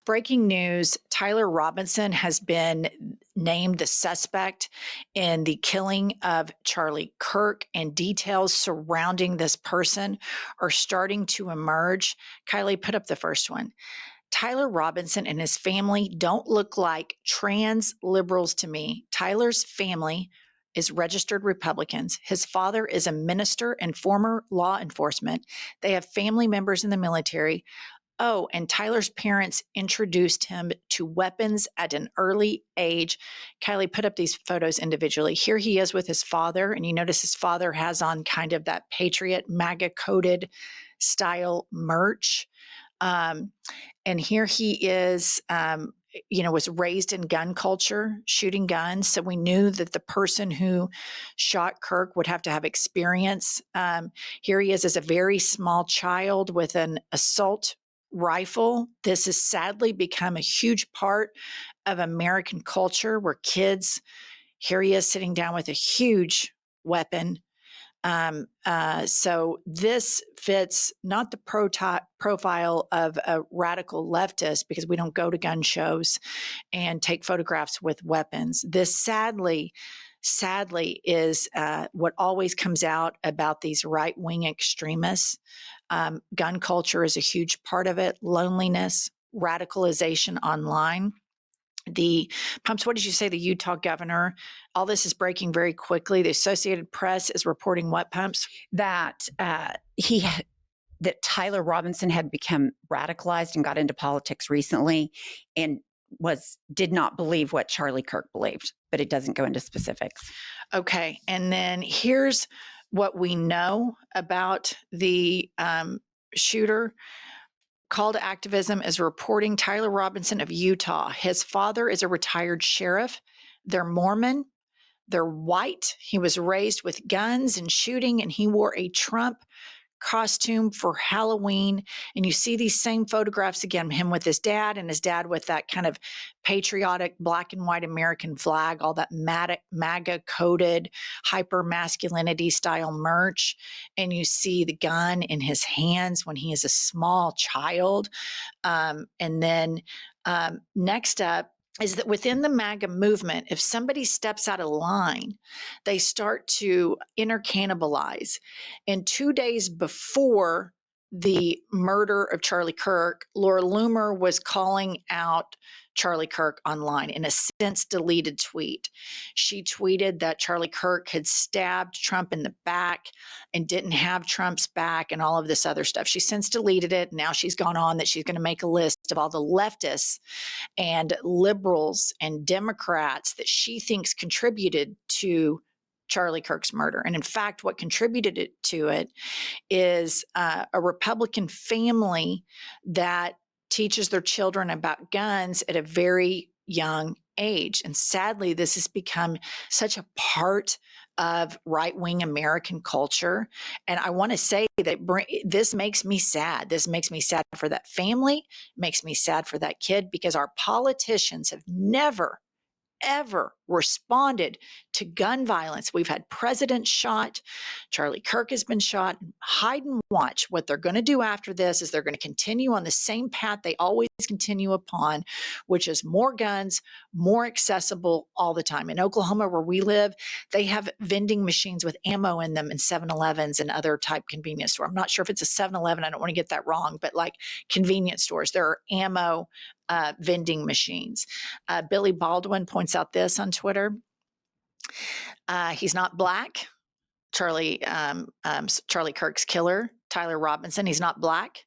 Breaking news, Tyler Robinson has been named the suspect in the killing of Charlie Kirk, and details surrounding this person are starting to emerge. Kylie, put up the first one. Tyler Robinson and his family don't look like trans liberals to me. Tyler's family is registered Republicans. His father is a minister and former law enforcement. They have family members in the military. Oh, and Tyler's parents introduced him to weapons at an early age. Kylie, put up these photos individually. Here he is with his father, and you notice his father has on kind of that Patriot MAGA coded style merch. Um, and here he is, was raised in gun culture, shooting guns. So we knew that the person who shot Kirk would have to have experience. Here he is as a very small child with an assault rifle. This has sadly become a huge part of American culture where kids, here he is sitting down with a huge weapon. So this fits not the profile of a radical leftist, because we don't go to gun shows and take photographs with weapons. This sadly is what always comes out about these right-wing extremists. Gun culture is a huge part of it. Loneliness, radicalization online. The pumps, what did you say? The Utah governor, all this is breaking very quickly. The Associated Press is reporting what, Pumps? That that Tyler Robinson had become radicalized and got into politics recently and did not believe what Charlie Kirk believed, but it doesn't go into specifics. Okay. And then here's what we know about the shooter. Call to Activism is reporting Tyler Robinson of Utah. His father is a retired sheriff. They're Mormon. They're white. He was raised with guns and shooting, and he wore a Trump costume for Halloween. And you see these same photographs again, him with his dad, and his dad with that kind of patriotic black and white American flag, all that MAGA coded hyper masculinity style merch. And you see the gun in his hands when he is a small child. And then next up, is that within the MAGA movement, if somebody steps out of line, they start to intercannibalize. And 2 days before the murder of Charlie Kirk, Laura Loomer was calling out Charlie Kirk online in a since deleted tweet. She tweeted that Charlie Kirk had stabbed Trump in the back and didn't have Trump's back and all of this other stuff. She since deleted it. Now she's gone on that she's going to make a list of all the leftists and liberals and Democrats that she thinks contributed to Charlie Kirk's murder. And in fact, what contributed to it is a Republican family that teaches their children about guns at a very young age. And sadly, this has become such a part of right-wing American culture. And I want to say that this makes me sad. This makes me sad for that family, makes me sad for that kid, because our politicians have never, ever responded to gun violence. We've had presidents shot. Charlie Kirk has been shot. Hide and watch. What they're going to do after this is they're going to continue on the same path they always continue upon, which is more guns, more accessible all the time. In Oklahoma, where we live, they have vending machines with ammo in them in 7-Elevens and other type convenience store. I'm not sure if it's a 7-Eleven. I don't want to get that wrong, but like convenience stores, there are ammo vending machines. Billy Baldwin points out this on Twitter. He's not black. Charlie Kirk's killer, Tyler Robinson, he's not black.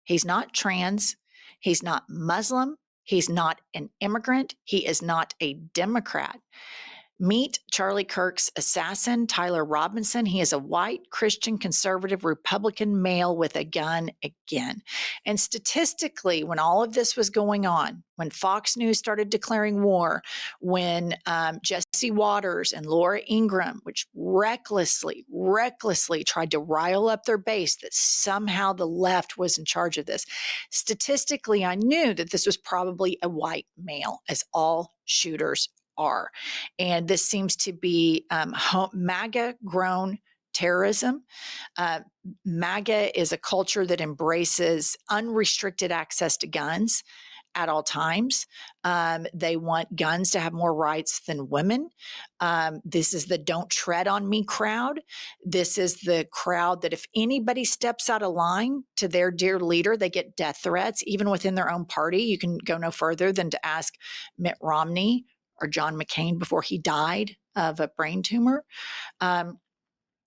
He's not trans. He's not Muslim. He's not an immigrant. He is not a Democrat. Meet Charlie Kirk's assassin, Tyler Robinson. He is a white, Christian, conservative, Republican male with a gun again. And statistically, when all of this was going on, when Fox News started declaring war, when Jesse Waters and Laura Ingraham, which recklessly tried to rile up their base that somehow the left was in charge of this, statistically, I knew that this was probably a white male, as all shooters are. And this seems to be MAGA grown terrorism. MAGA is a culture that embraces unrestricted access to guns. at all times. They want guns to have more rights than women. This is the don't tread on me crowd. This is the crowd that if anybody steps out of line to their dear leader, they get death threats, even within their own party. You can go no further than to ask Mitt Romney or John McCain before he died of a brain tumor.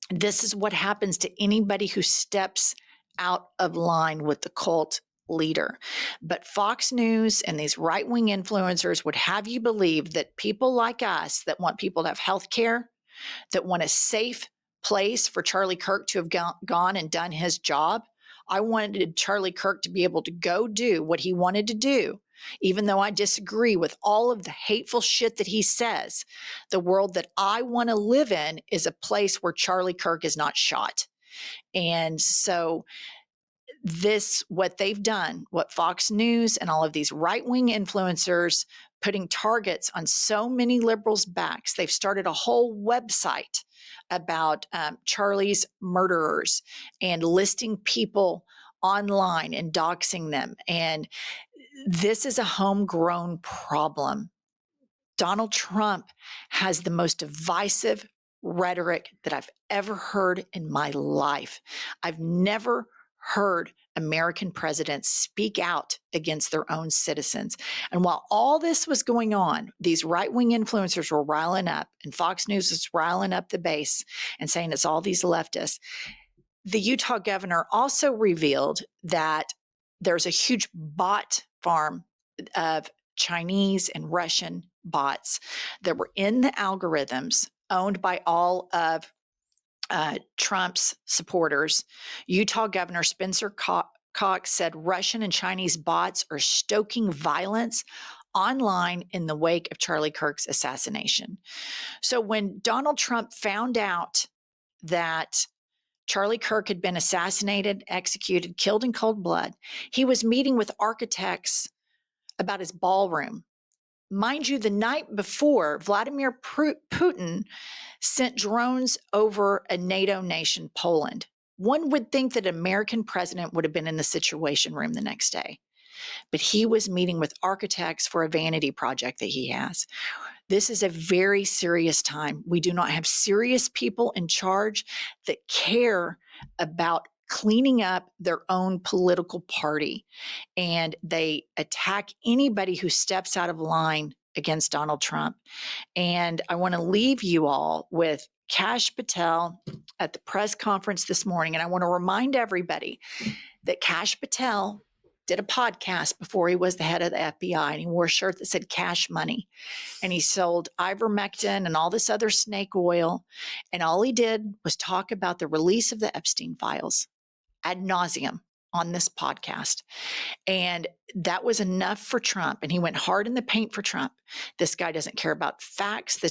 This is what happens to anybody who steps out of line with the cult leader. But Fox News and these right-wing influencers would have you believe that people like us that want people to have health care, that want a safe place for Charlie Kirk to have gone and done his job. I wanted Charlie Kirk to be able to go do what he wanted to do, even though I disagree with all of the hateful shit that he says. The world that I want to live in is a place where Charlie Kirk is not shot. And so what they've done, what Fox News and all of these right-wing influencers putting targets on so many liberals' backs, they've started a whole website about Charlie's murderers and listing people online and doxing them. And this is a homegrown problem. Donald Trump has the most divisive rhetoric that I've ever heard in my life. I've never heard American presidents speak out against their own citizens. And while all this was going on, these right-wing influencers were riling up, and Fox News was riling up the base and saying it's all these leftists. The Utah governor also revealed that there's a huge bot farm of Chinese and Russian bots that were in the algorithms owned by all of Trump's supporters. Utah Governor Spencer Cox said Russian and Chinese bots are stoking violence online in the wake of Charlie Kirk's assassination. So when Donald Trump found out that Charlie Kirk had been assassinated, executed, killed in cold blood, he was meeting with architects about his ballroom. Mind you, the night before, Vladimir Putin sent drones over a NATO nation, Poland. One would think that an American president would have been in the Situation Room the next day, but he was meeting with architects for a vanity project that he has. This is a very serious time. We do not have serious people in charge that care about cleaning up their own political party. And they attack anybody who steps out of line against Donald Trump. And I want to leave you all with Kash Patel at the press conference this morning. And I want to remind everybody that Kash Patel did a podcast before he was the head of the FBI, and he wore a shirt that said cash money. And he sold ivermectin and all this other snake oil. And all he did was talk about the release of the Epstein files ad nauseum on this podcast. And that was enough for Trump. And he went hard in the paint for Trump. This guy doesn't care about facts. The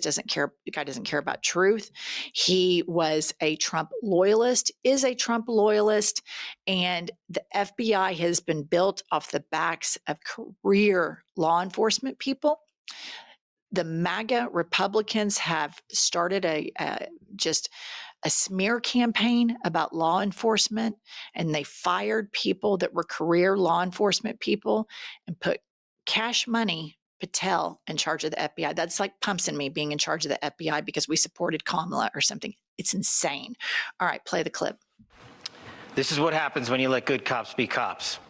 guy doesn't care about truth. He was a Trump loyalist, is a Trump loyalist. And the FBI has been built off the backs of career law enforcement people. The MAGA Republicans have started just a smear campaign about law enforcement, and they fired people that were career law enforcement people and put Cash Money Patel in charge of the FBI. That's like Pumps and me being in charge of the FBI because we supported Kamala or something. It's insane. All right, play the clip. This is what happens when you let good cops be cops.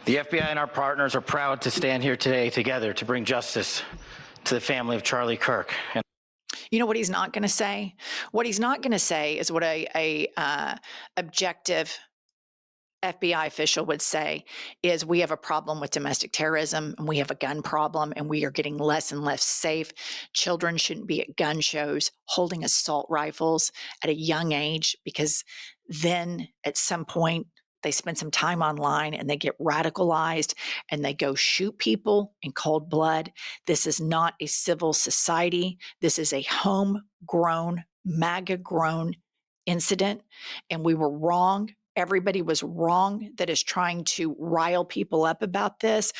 The FBI and our partners are proud to stand here today together to bring justice to the family of Charlie Kirk. And you know what he's not going to say? What he's not going to say is what a objective FBI official would say is we have a problem with domestic terrorism and we have a gun problem and we are getting less and less safe. Children shouldn't be at gun shows holding assault rifles at a young age because then at some point they spend some time online and they get radicalized and they go shoot people in cold blood. This is not a civil society. This is a homegrown, MAGA-grown incident, and we were wrong. Everybody was wrong that is trying to rile people up about this.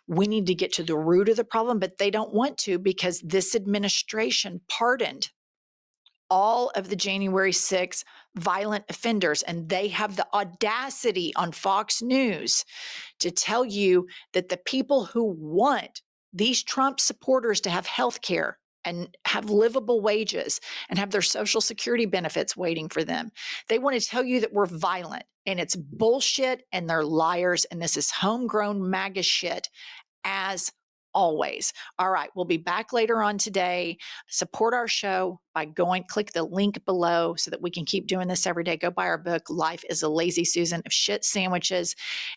We need to get to the root of the problem, but they don't want to because this administration pardoned all of the January 6th violent offenders. And they have the audacity on Fox News to tell you that the people who want these Trump supporters to have health care and have livable wages and have their Social Security benefits waiting for them, they want to tell you that we're violent, and it's bullshit, and they're liars, and this is homegrown MAGA shit as always. All right, we'll be back later on today. Support our show by click the link below so that we can keep doing this every day. Go buy our book, Life is a Lazy Susan of Shit Sandwiches,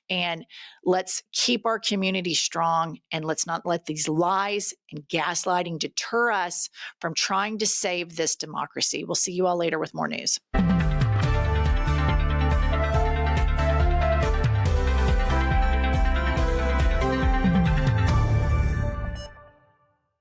and let's keep our community strong, and let's not let these lies and gaslighting deter us from trying to save this democracy. We'll see you all later with more news.